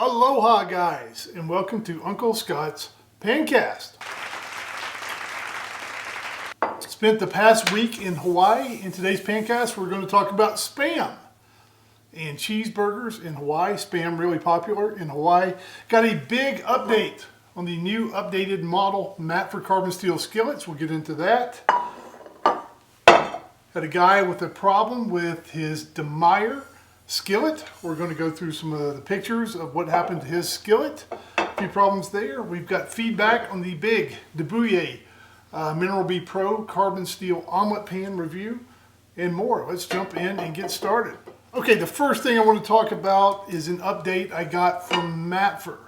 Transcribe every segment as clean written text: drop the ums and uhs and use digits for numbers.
Aloha guys, and welcome to Uncle Scott's Pancast. Spent the past week in Hawaii. In today's Pancast we're going to talk about Spam and cheeseburgers in Hawaii. Spam really popular in Hawaii. Got a big update on the new updated model Matfer carbon steel skillets. We'll get into that. Had a guy with a problem with his Demeyere skillet. We're going to go through some of the pictures of what happened to his skillet. A few problems there. We've got feedback on the big Demeyere Mineral B Pro carbon steel omelet pan review and more. Let's jump in and get started. Okay, the first thing I want to talk about is an update I got from Matfer.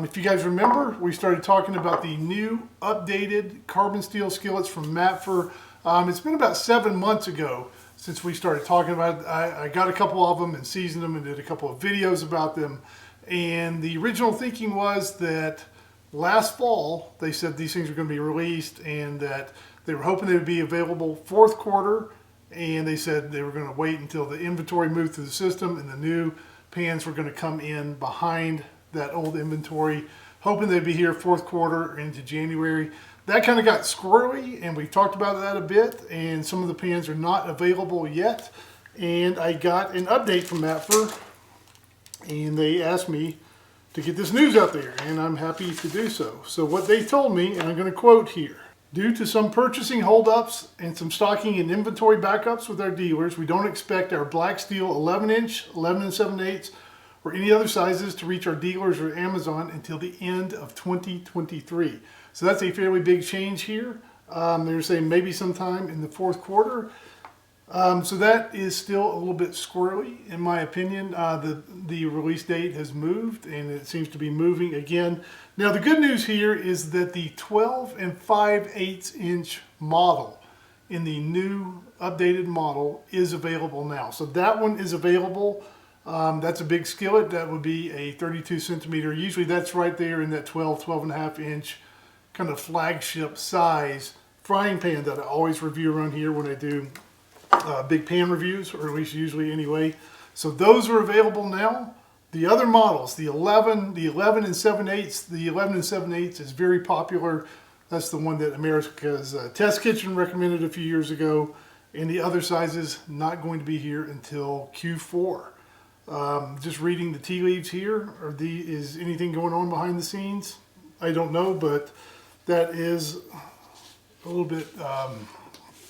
If you guys remember, we started talking about the new updated carbon steel skillets from Matfer. It's been about 7 months ago since we started talking about it. I got a couple of them and seasoned them and did a couple of videos about them. And the original thinking was that last fall they said these things were going to be released and that they were hoping they would be available fourth quarter. And they said they were going to wait until the inventory moved through the system and the new pans were going to come in behind that old inventory, hoping they'd be here fourth quarter into January. That kind of got squirrely, and we've talked about that a bit, and some of the pans are not available yet. And I got an update from Matfer, and they asked me to get this news out there, and I'm happy to do so. So what they told me, and I'm going to quote here: due to some purchasing holdups and some stocking and inventory backups with our dealers, we don't expect our black steel 11-inch, 11 7/8, or any other sizes to reach our dealers or Amazon until the end of 2023. So that's a fairly big change here. They're saying maybe sometime in the fourth quarter. So that is still a little bit squirrely, in my opinion. The release date has moved, and it seems to be moving again. Now, the good news here is that the 12 5/8 inch model in the new updated model is available now. So that one is available. That's a big skillet. That would be a 32 centimeter. Usually that's right there in that 12 and a half inch kind of flagship size frying pan that I always review around here when I do big pan reviews, or at least usually anyway. So those are available now. The other models, the 11 and 7/8, the 11 and 7/8 is very popular. That's the one that America's Test Kitchen recommended a few years ago. And the other sizes not going to be here until Q4. Just reading the tea leaves here. Is anything going on behind the scenes? I don't know, but that is a little bit,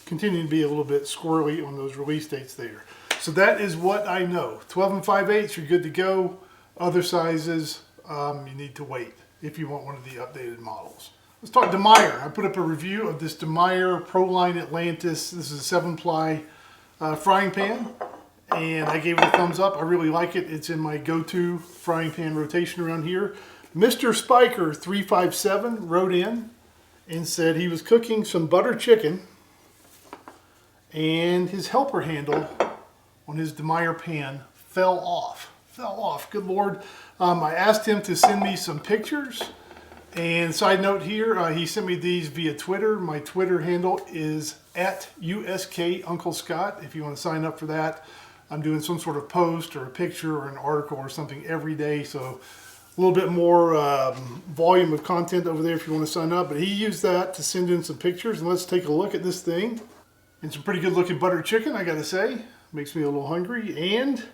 continuing to be a little bit squirrely on those release dates there. So that is what I know. 12 and 5/8, you're good to go. Other sizes, you need to wait if you want one of the updated models. Let's talk Demeyere. I put up a review of this Demeyere ProLine Atlantis. This is a 7-ply frying pan, and I gave it a thumbs up. I really like it. It's in my go-to frying pan rotation around here. Mr. Spiker 357 wrote in and said he was cooking some butter chicken and his helper handle on his Demeyere pan fell off. Good Lord. I asked him to send me some pictures. And side note here, he sent me these via Twitter. My Twitter handle is @USKUncleScott if you want to sign up for that. I'm doing some sort of post or a picture or an article or something every day, so a little bit more volume of content over there if you want to sign up. But he used that to send in some pictures, and let's take a look at this thing. And some pretty good looking butter chicken, I gotta say. Makes me a little hungry. And,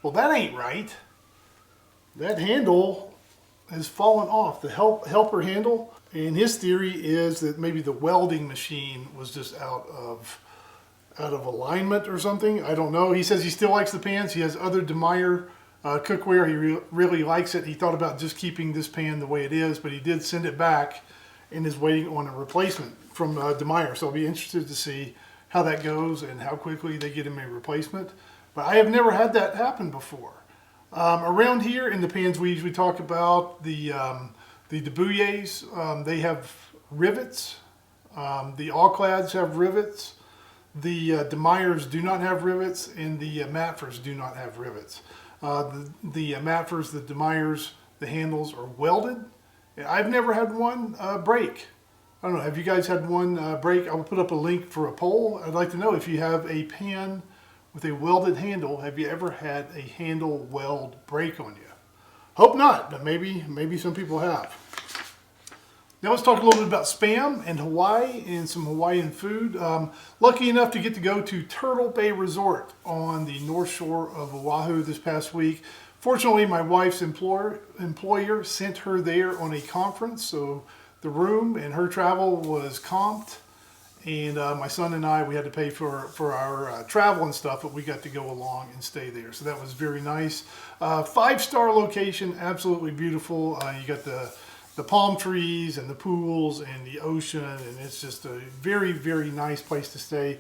well, that ain't right. That handle has fallen off, the helper handle. And his theory is that maybe the welding machine was just out of alignment or something. I don't know. He says he still likes the pans. He has other Demeyere cookware. He really likes it. He thought about just keeping this pan the way it is, but he did send it back and is waiting on a replacement from Demeyere. So I'll be interested to see how that goes and how quickly they get him a replacement. But I have never had that happen before. Around here in the pans we usually talk about, the Demeyeres, they have rivets. The All-Clads have rivets. The Demeyeres do not have rivets, and the Matfers do not have rivets. The Matfers, the Demeyeres, the handles are welded. I've never had one break. I don't know, have you guys had one break? I will put up a link for a poll. I'd like to know if you have a pan with a welded handle. Have you ever had a handle weld break on you? Hope not, but maybe some people have. Now let's talk a little bit about Spam and Hawaii and some Hawaiian food. Lucky enough to get to go to Turtle Bay Resort on the North Shore of Oahu this past week. Fortunately, my wife's employer sent her there on a conference, so the room and her travel was comped. And my son and I, we had to pay for our travel and stuff, but we got to go along and stay there. So that was very nice. 5-star location, absolutely beautiful. You got the palm trees and the pools and the ocean, and it's just a very, very nice place to stay.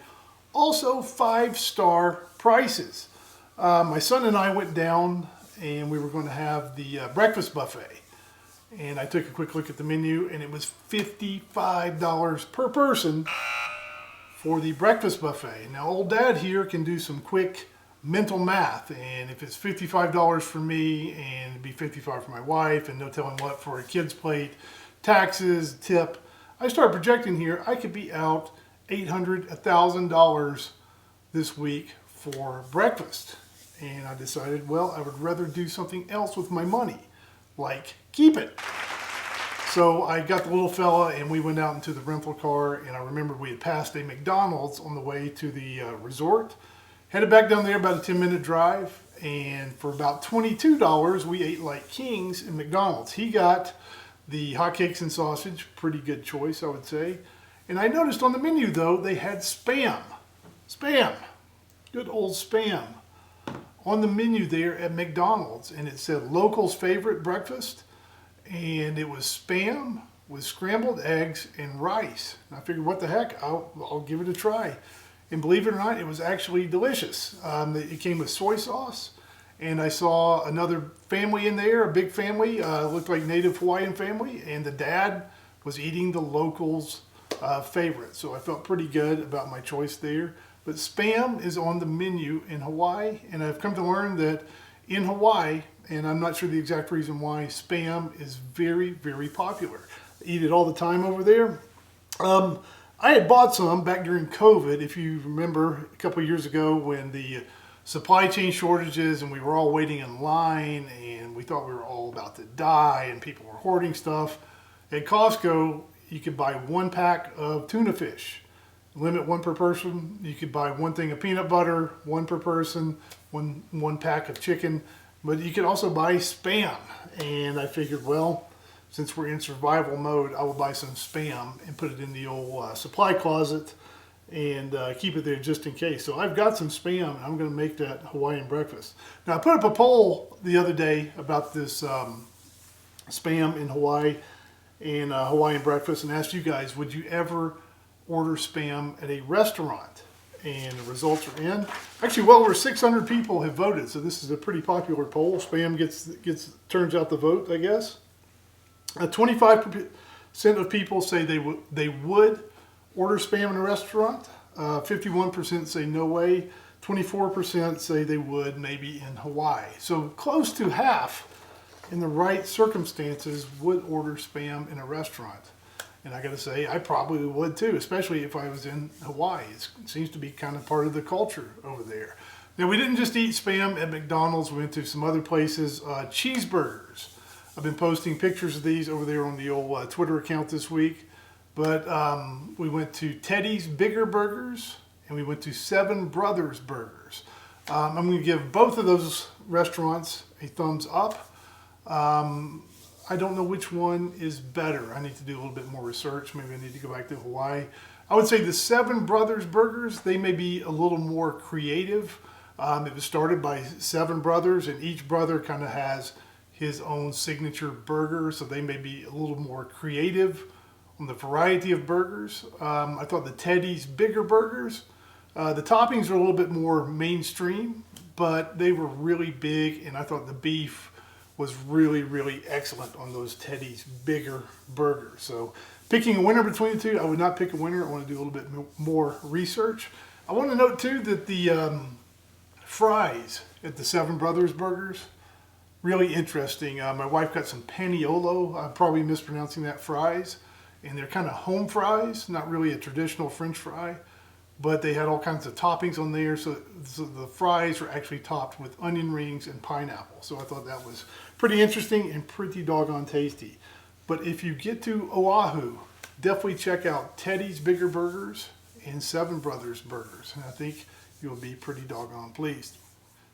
Also 5-star prices. My son and I went down and we were going to have the breakfast buffet. And I took a quick look at the menu, and it was $55 per person for the breakfast buffet. Now, old dad here can do some quick mental math, and if it's $55 for me and it'd be $55 for my wife, and no telling what for a kid's plate, taxes, tip, I start projecting here, I could be out $800, $1,000 this week for breakfast. And I decided, well, I would rather do something else with my money, like keep it. So I got the little fella and we went out into the rental car, and I remember we had passed a McDonald's on the way to the resort. Headed back down there, about a 10-minute drive, and for about $22 we ate like kings in McDonald's. He got the hotcakes and sausage, pretty good choice I would say. And I noticed on the menu though, they had Spam. Spam, good old Spam on the menu there at McDonald's, and it said locals favorite breakfast, and it was Spam with scrambled eggs and rice. And I figured, what the heck, I'll give it a try. And believe it or not, it was actually delicious. It came with soy sauce, and I saw another family in there, a big family, looked like native Hawaiian family, and the dad was eating the locals' favorite. So I felt pretty good about my choice there. But Spam is on the menu in Hawaii, and I've come to learn that in Hawaii, and I'm not sure the exact reason why, Spam is very, very popular. I eat it all the time over there. I had bought some back during COVID, if you remember a couple of years ago when the supply chain shortages and we were all waiting in line and we thought we were all about to die and people were hoarding stuff. At Costco, you could buy 1 pack of tuna fish. Limit 1 per person. You could buy 1 thing of peanut butter, 1 per person, one pack of chicken, but you could also buy Spam. And I figured, well, since we're in survival mode, I will buy some Spam and put it in the old supply closet and keep it there just in case. So I've got some Spam, and I'm going to make that Hawaiian breakfast. Now I put up a poll the other day about this Spam in Hawaii and Hawaiian breakfast, and asked you guys, would you ever order Spam at a restaurant? And the results are in. Actually, well over 600 people have voted, so this is a pretty popular poll. Spam turns out the vote, I guess. 25% of people say they would order Spam in a restaurant. 51% say no way. 24% say they would, maybe in Hawaii. So close to half, in the right circumstances, would order Spam in a restaurant. And I gotta say, I probably would too, especially if I was in Hawaii. It seems to be kind of part of the culture over there. Now, we didn't just eat Spam at McDonald's. We went to some other places. Cheeseburgers. I've been posting pictures of these over there on the old Twitter account this week. But we went to Teddy's Bigger Burgers, and we went to Seven Brothers Burgers. I'm going to give both of those restaurants a thumbs up. I don't know which one is better. I need to do a little bit more research. Maybe I need to go back to Hawaii. I would say the Seven Brothers Burgers, they may be a little more creative. It was started by 7 brothers, and each brother kind of has his own signature burger, so they may be a little more creative on the variety of burgers. I thought the Teddy's Bigger Burgers, the toppings are a little bit more mainstream, but they were really big, and I thought the beef was really, really excellent on those Teddy's Bigger Burgers. So picking a winner between the two, I would not pick a winner. I want to do a little bit more research. I want to note too that the fries at the Seven Brothers Burgers, really interesting. My wife got some paniolo, I'm probably mispronouncing that, fries, and they're kind of home fries, not really a traditional French fry, but they had all kinds of toppings on there. So the fries were actually topped with onion rings and pineapple. So I thought that was pretty interesting and pretty doggone tasty. But if you get to Oahu, definitely check out Teddy's Bigger Burgers and Seven Brothers Burgers. And I think you'll be pretty doggone pleased.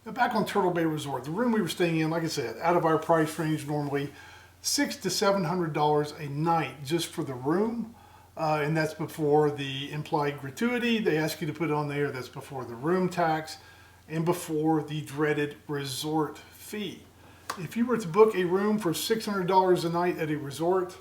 Now back on Turtle Bay Resort, the room we were staying in, like I said, out of our price range normally, $600 to $700 a night just for the room. And that's before the implied gratuity they ask you to put on there. That's before the room tax and before the dreaded resort fee. If you were to book a room for $600 a night at a resort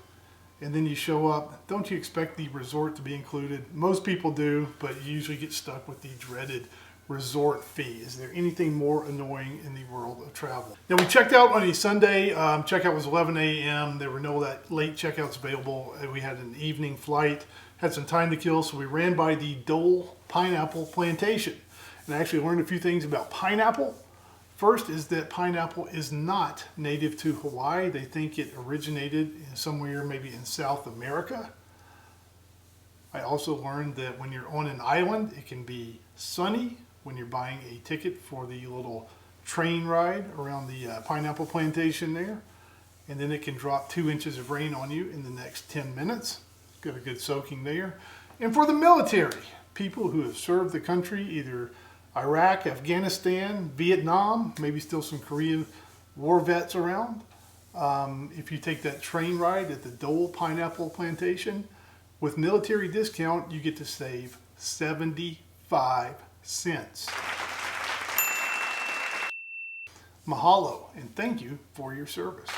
and then you show up, don't you expect the resort to be included? Most people do, but you usually get stuck with the dreaded resort fee. Is there anything more annoying in the world of travel? Now we checked out on a Sunday. Checkout was 11 a.m. There were no late checkouts available. We had an evening flight, had some time to kill, so we ran by the Dole Pineapple Plantation. And I actually learned a few things about pineapple. First is that pineapple is not native to Hawaii. They think it originated somewhere maybe in South America. I also learned that when you're on an island, it can be sunny when you're buying a ticket for the little train ride around the pineapple plantation there. And then it can drop 2 inches of rain on you in the next 10 minutes. Got a good soaking there. And for the military, people who have served the country, either Iraq, Afghanistan, Vietnam, maybe still some Korean war vets around. If you take that train ride at the Dole Pineapple Plantation, with military discount, you get to save 75 cents. Mahalo, and thank you for your service.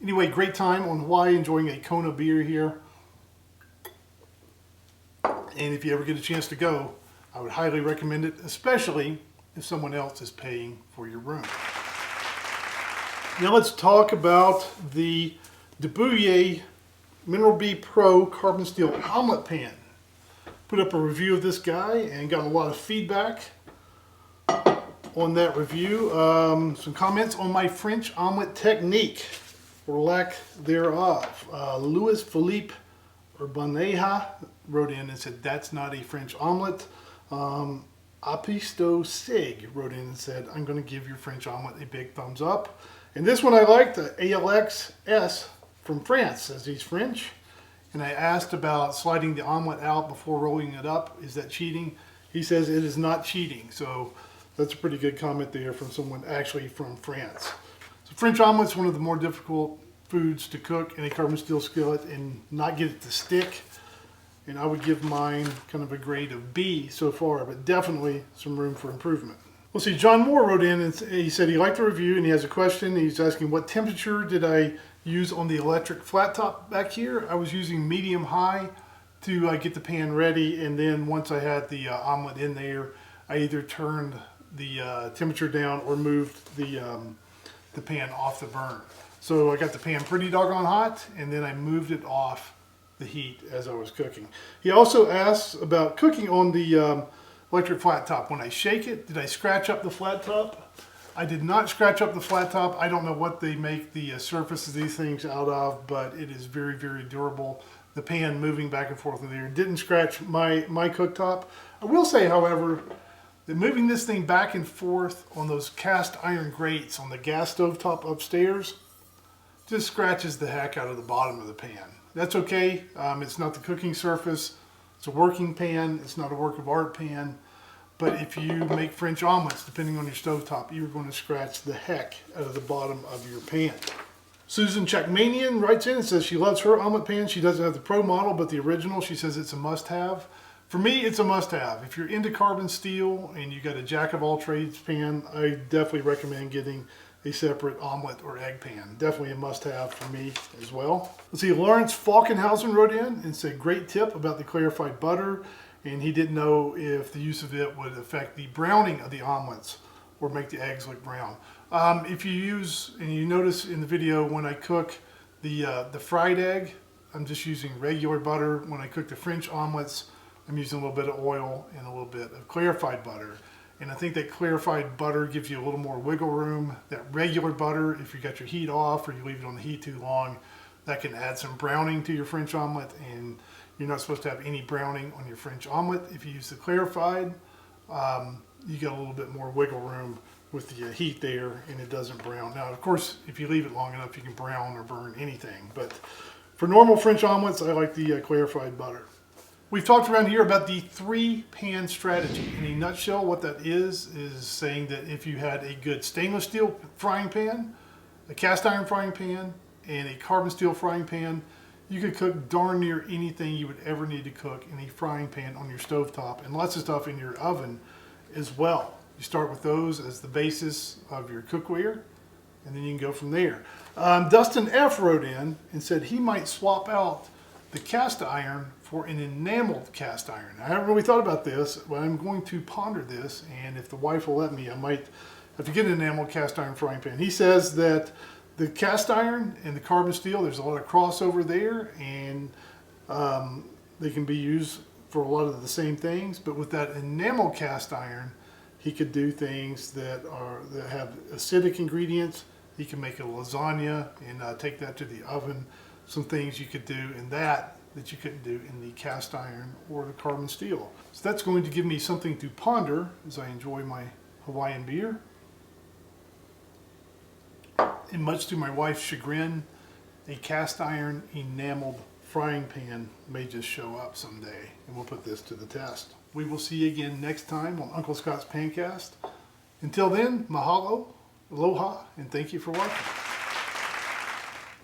Anyway, great time on Hawaii, enjoying a Kona beer here. And if you ever get a chance to go, I would highly recommend it, especially if someone else is paying for your room. Now let's talk about the Demeyere Mineral B Pro carbon steel omelet pan. Put up a review of this guy and got a lot of feedback on that review. Some comments on my French omelet technique, or lack thereof. Louis Philippe Urbaneja wrote in and said, that's not a French omelet. Apisto Sig wrote in and said, I'm going to give your French omelet a big thumbs up. And this one I liked, the ALXS from France, says he's French. And I asked about sliding the omelet out before rolling it up. Is that cheating? He says it is not cheating. So that's a pretty good comment there from someone actually from France. So French omelet's one of the more difficult foods to cook in a carbon steel skillet and not get it to stick. And I would give mine kind of a grade of B so far, but definitely some room for improvement. Well, see, John Moore wrote in and he said he liked the review and he has a question. He's asking, what temperature did I use on the electric flat top back here? I was using medium high to get the pan ready, and then once I had the omelet in there, I either turned the temperature down or moved the pan off the burn. So I got the pan pretty doggone hot, and then I moved it off the heat as I was cooking. He also asks about cooking on the electric flat top. When I shake it, did I scratch up the flat top? I did not scratch up the flat top. I don't know what they make the surface of these things out of, but it is very, very durable. The pan moving back and forth in there didn't scratch my cooktop. I will say, however, that moving this thing back and forth on those cast iron grates on the gas stove top upstairs just scratches the heck out of the bottom of the pan. That's okay. It's not the cooking surface. It's a working pan. It's not a work of art pan. But if you make French omelets, depending on your stovetop, you're going to scratch the heck out of the bottom of your pan. Susan Checkmanian writes in and says she loves her omelet pan. She doesn't have the Pro model, but the original, she says it's a must-have. For me, it's a must-have. If you're into carbon steel and you got a jack-of-all-trades pan, I definitely recommend getting a separate omelet or egg pan. Definitely a must-have for me as well. Let's see, Lawrence Falkenhausen wrote in and said, great tip about the clarified butter, and he didn't know if the use of it would affect the browning of the omelets or make the eggs look brown. If you use, and you notice in the video when I cook the fried egg, I'm just using regular butter. When I cook the French omelets, I'm using a little bit of oil and a little bit of clarified butter. And I think that clarified butter gives you a little more wiggle room. That regular butter, if you got your heat off or you leave it on the heat too long, that can add some browning to your French omelet, and You're not supposed to have any browning on your French omelet. If you use the clarified, you get a little bit more wiggle room with the heat there, and it doesn't brown. Now, of course, if you leave it long enough, you can brown or burn anything. But for normal French omelets, I like the clarified butter. We've talked around here about the 3-pan strategy. In a nutshell, what that is saying that if you had a good stainless steel frying pan, a cast iron frying pan, and a carbon steel frying pan, you could cook darn near anything you would ever need to cook in a frying pan on your stovetop, and lots of stuff in your oven as well. You start with those as the basis of your cookware, and then you can go from there. Dustin F. wrote in and said he might swap out the cast iron for an enameled cast iron. I haven't really thought about this, but I'm going to ponder this, and if the wife will let me, I might have to get an enameled cast iron frying pan. He says that the cast iron and the carbon steel, there's a lot of crossover there, and they can be used for a lot of the same things, but with that enamel cast iron, he could do things that have acidic ingredients. He can make a lasagna and take that to the oven. Some things you could do in that you couldn't do in the cast iron or the carbon steel. So that's going to give me something to ponder as I enjoy my Hawaiian beer. And much to my wife's chagrin, a cast iron enameled frying pan may just show up someday, and we'll put this to the test. We will see you again next time on Uncle Scott's Pancast. Until then, mahalo, aloha, and thank you for watching.